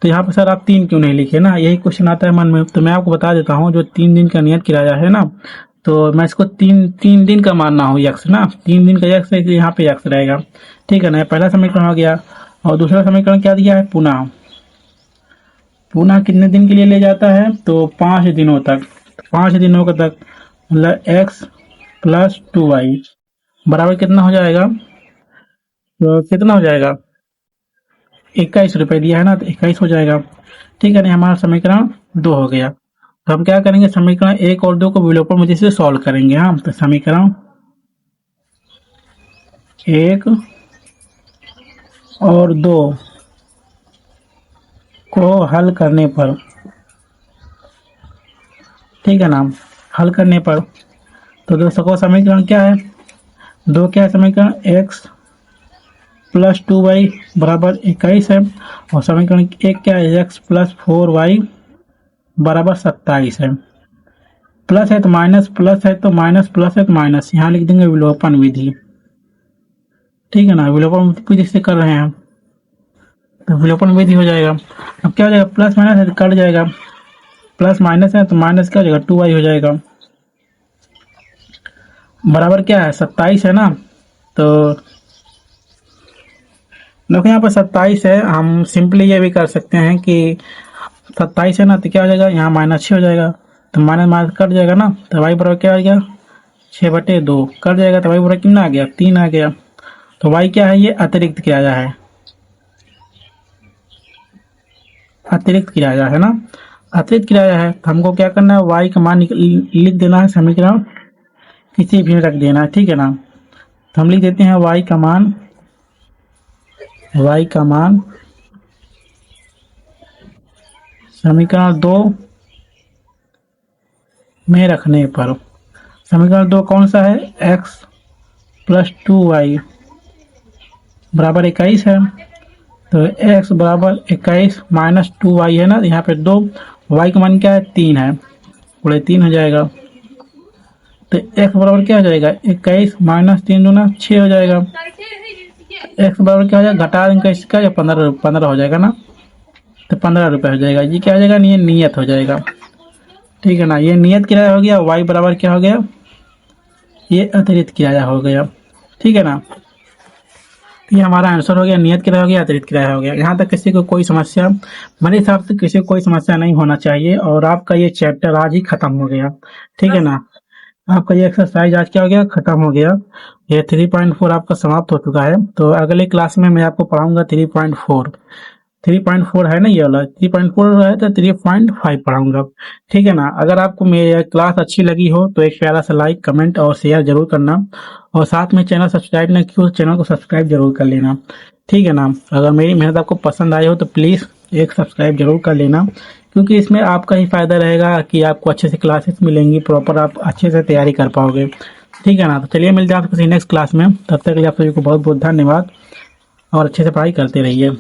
तो यहाँ पर सर आप 3 क्यों नहीं लिखे ना, यही क्वेश्चन आता है मन में। तो मैं आपको बता देता हूँ, जो 3 दिन का नियत किराया है ना, तो मैं इसको 3 दिन का मानना हूँ यक्स ना, 3 दिन का यक्स है, यहाँ पे यक्स रहेगा, ठीक है ना। पहला समीकरण हो गया। और दूसरा समीकरण क्या दिया है, पुनः पुनः कितने दिन के लिए ले जाता है? तो 5 दिनों तक। 5 दिनों का तक मतलब x प्लस 2y बराबर कितना हो जाएगा? तो कितना हो जाएगा? 21 रुपये दिया है ना, तो 21 हो जाएगा। ठीक है ना, हमारा समीकरण 2 हो गया। तो हम क्या करेंगे, समीकरण 1 और 2 को विलोपन विधि से सॉल्व करेंगे। हाँ, तो समीकरण 1 और 2 को हल करने पर, ठीक है ना, हल करने पर तो दोस्तों को समीकरण क्या है? 2 क्या है समीकरण? x प्लस 2y बराबर 21 है, और समीकरण 1 क्या है? x प्लस 4y बराबर 27 है। प्लस है तो माइनस, प्लस है तो माइनस, प्लस है तो माइनस, यहाँ लिख देंगे विलोपन विधि। ठीक है ना, विलोपन विधि से कर रहे हैं हम, तो विलोपन विधि हो जाएगा। अब क्या हो जाएगा? प्लस माइनस है तो कट जाएगा, प्लस माइनस है तो माइनस क्या हो जाएगा? 2y हो जाएगा। बराबर क्या है? 27 है ना, तो देखो यहाँ पर 27 है। हम सिंपली ये भी कर सकते हैं कि 27 है ना, तो क्या हो जाएगा? यहाँ -6 हो जाएगा, तो माइनस माइनस कट जाएगा ना, तो y बराबर क्या आ गया? 6/2 कट जाएगा, तो y बराबर कितना आ गया? 3 आ गया। तो y क्या है? ये अतिरिक्त किराया है, अतिरिक्त किराया है ना, अतिरिक्त किराया है। तो हमको क्या करना है? y का मान लिख देना है, समीकरण किसी भी में रख देना है। ठीक है ना, तो हम लिख देते हैं y का मान समीकरण 2 में रखने पर, समीकरण 2 कौन सा है? x प्लस 2y बराबर 21 है, तो x बराबर 21 माइनस 2y है ना, यहाँ पे 2, y का मान क्या है? 3 है, पूरे 3 हो जाएगा। तो x बराबर क्या हो जाएगा? 21 माइनस 3 दूना 6 हो जाएगा। x बराबर क्या हो जाएगा? घटा देंगे इसका, या 15 हो जाएगा ना, तो 15 रुपये हो जाएगा। ये क्या हो जाएगा? ये नियत हो जाएगा। ठीक है ना, ये नियत किराया हो गया। y बराबर क्या हो गया? ये अतिरिक्त किराया हो गया। ठीक है ना, ये हमारा आंसर हो गया, नियत किराया हो गया, अतिरिक्त किराया हो गया। यहाँ तक किसी को कोई समस्या, मेरे हिसाब से किसी को कोई समस्या नहीं होना चाहिए, और आपका ये चैप्टर आज ही खत्म हो गया। ठीक है ना, आपका ये एक्सरसाइज आज क्या हो गया? खत्म हो गया। ये 3.4 आपका समाप्त हो चुका है। तो अगले क्लास में मैं आपको पढ़ाऊंगा 3.4। 3.4 है ना ये वाला, 3.4 है तो 3.5 पढ़ाऊंगा। ठीक है ना, अगर आपको मेरी क्लास अच्छी लगी हो तो एक प्यारा सा लाइक, कमेंट और शेयर जरूर करना, और साथ में चैनल सब्सक्राइब नहीं किया तो चैनल को सब्सक्राइब जरूर कर लेना। ठीक है ना, अगर मेरी मेहनत आपको पसंद आई हो तो प्लीज़ एक सब्सक्राइब जरूर कर लेना, क्योंकि इसमें आपका ही फायदा रहेगा कि आपको अच्छे से क्लासेस मिलेंगी, प्रॉपर आप अच्छे से तैयारी कर पाओगे। ठीक है ना, तो चलिए मिलते हैं आपको किसी नेक्स्ट क्लास में। तब तक के लिए आप सभी को बहुत बहुत धन्यवाद, और अच्छे से पढ़ाई करते रहिए।